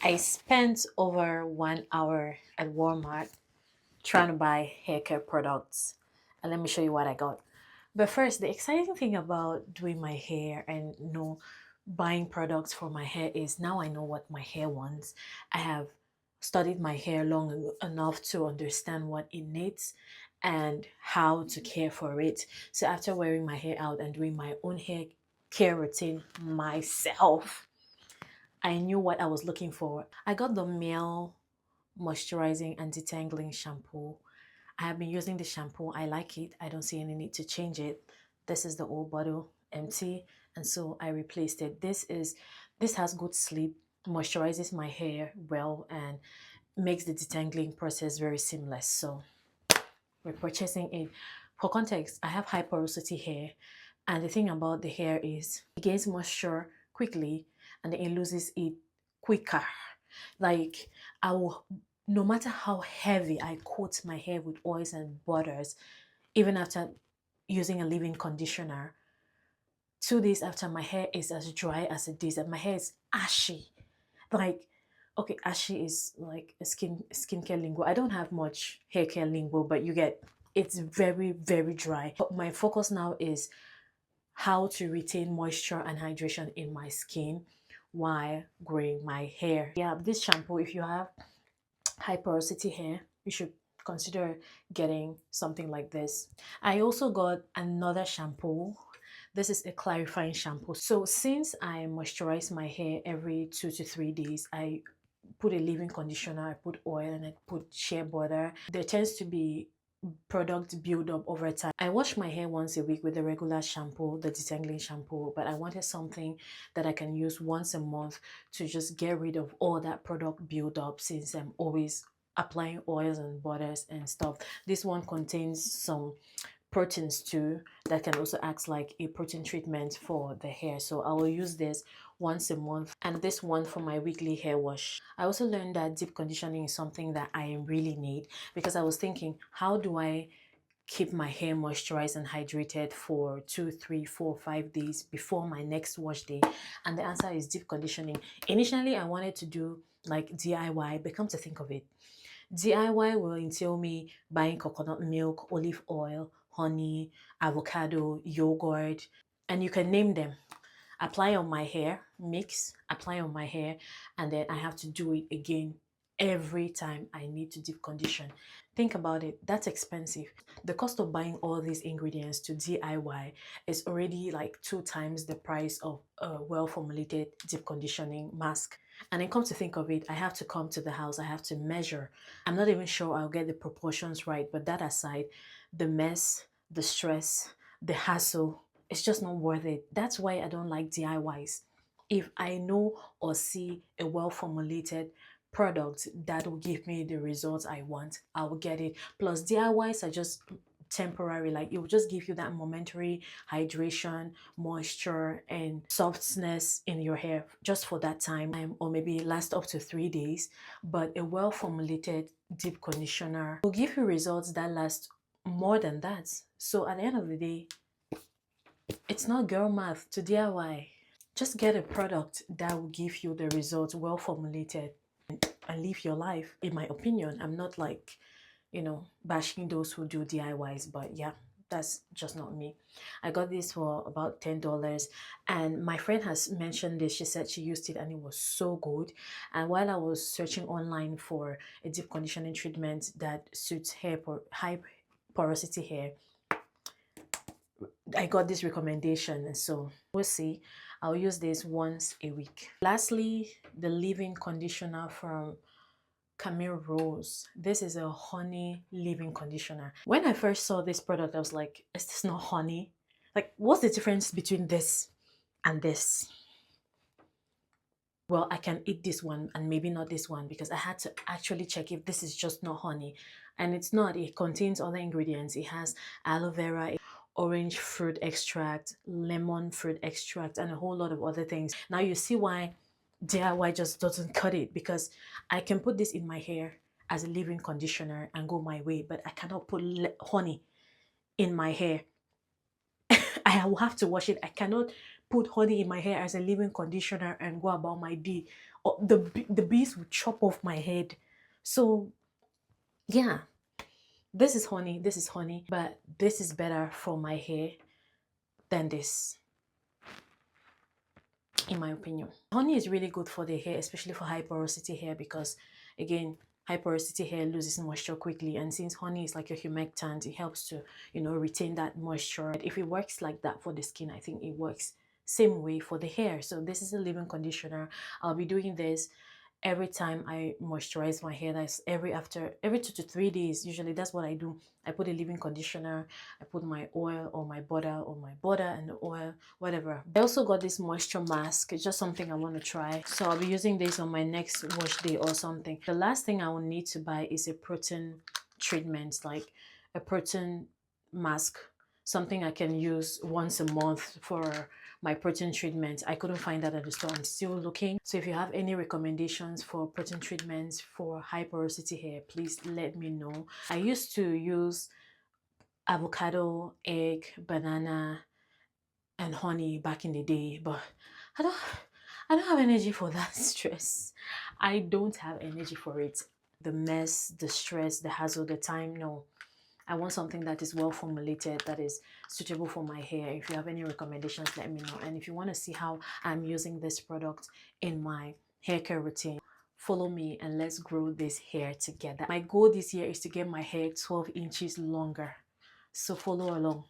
I spent over 1 hour at Walmart trying to buy hair care products. And let me show you what I got. But first, the exciting thing about doing my hair and buying products for my hair is now I know what my hair wants. I have studied my hair long enough to understand what it needs and how to care for it. So after wearing my hair out and doing my own hair care routine myself, I knew what I was looking for. I got the male moisturizing and detangling shampoo. I have been using the shampoo. I like it. I don't see any need to change it. This is the old bottle, empty, and so I replaced it. This has good sleep, moisturizes my hair well, and makes the detangling process very seamless. So we're purchasing it. For context, I have high porosity hair, and the thing about the hair is it gains moisture quickly and it loses it quicker. Like I will, no matter how heavy I coat my hair with oils and butters, even after using a leave-in conditioner, 2 days after my hair is as dry as it is, and my hair is ashy. Like, okay, ashy is like a skincare lingo. I don't have much hair care lingo, but you get it's very, very dry. But my focus now is how to retain moisture and hydration in my skin while growing my hair. Yeah, this shampoo, if you have high porosity hair, you should consider getting something like this. I also got another shampoo. This is a clarifying shampoo. So since I moisturize my hair every 2 to 3 days, I put a leave-in conditioner, I put oil, and I put shea butter. There tends to be product build up over time. I wash my hair once a week with the regular shampoo, the detangling shampoo, but I wanted something that I can use once a month to just get rid of all that product build up since I'm always applying oils and butters and stuff. This one contains some proteins too that can also act like a protein treatment for the hair, so I will use this once a month, and this one for my weekly hair wash. I also learned that deep conditioning is something that I really need, because I was thinking, how do I keep my hair moisturized and hydrated for 2, 3, 4, 5 days before my next wash day? And the answer is deep conditioning. Initially I wanted to do like DIY, but come to think of it, DIY will entail me buying coconut milk, olive oil, honey, avocado, yogurt, and you can name them. Apply on my hair, mix, apply on my hair, and then I have to do it again every time I need to deep condition. Think about it, that's expensive. The cost of buying all these ingredients to DIY is already like 2 times the price of a well-formulated deep conditioning mask. And then come to think of it, I have to come to the house, I have to measure. I'm not even sure I'll get the proportions right, but that aside, the mess, the stress, the hassle, it's just not worth it. That's why I don't like DIYs. If I know or see a well-formulated product that will give me the results I want, I will get it. Plus DIYs are just temporary, like it will just give you that momentary hydration, moisture, and softness in your hair just for that time, or maybe last up to 3 days. But a well-formulated deep conditioner will give you results that last more than that. So at the end of the day, it's not girl math to DIY. Just get a product that will give you the results, well formulated, and live your life. In my opinion, I'm not like, bashing those who do DIYs, but yeah, that's just not me. I got this for about $10, and my friend has mentioned this. She said she used it and it was so good. And while I was searching online for a deep conditioning treatment that suits high porosity hair, I got this recommendation, and so we'll see. I'll use this once a week. Lastly, the leave-in conditioner from Camille Rose. This is a honey leave-in conditioner. When I first saw this product, I was like, is this not honey? Like, what's the difference between this and this? Well, I can eat this one and maybe not this one, because I had to actually check if this is just not honey. And it's not. It contains other ingredients. It has aloe vera, orange fruit extract, lemon fruit extract, and a whole lot of other things. Now you see why DIY just doesn't cut it, because I can put this in my hair as a leave-in conditioner and go my way, but I cannot put honey in my hair. I will have to wash it. I cannot put honey in my hair as a leave-in conditioner and go about my day the bees would chop off my head. So yeah, this is honey, but this is better for my hair than this, in my opinion. Honey is really good for the hair, especially for high porosity hair, because again, high porosity hair loses moisture quickly, and since honey is like a humectant, it helps to, you know, retain that moisture. If it works like that for the skin, I think it works same way for the hair. So this is a leave-in conditioner. I'll be doing this every time I moisturize my hair. That's every 2 to 3 days. Usually that's what I do. I put a leave-in conditioner, I put my oil or my butter and the oil, whatever. I also got this moisture mask. It's just something I want to try, so I'll be using this on my next wash day or something. The last thing I will need to buy is a protein treatment, like a protein mask, something I can use once a month for my protein treatment. I couldn't find that at the store. I'm still looking. So if you have any recommendations for protein treatments for high porosity hair, please let me know. I used to use avocado, egg, banana, and honey back in the day, but I don't I don't have energy for that stress. I don't have energy for it. The mess, the stress, the hassle, the time, no. I want something that is well formulated, that is suitable for my hair. If you have any recommendations, let me know. And if you want to see how I'm using this product in my hair care routine, follow me and let's grow this hair together. My goal this year is to get my hair 12 inches longer. So follow along.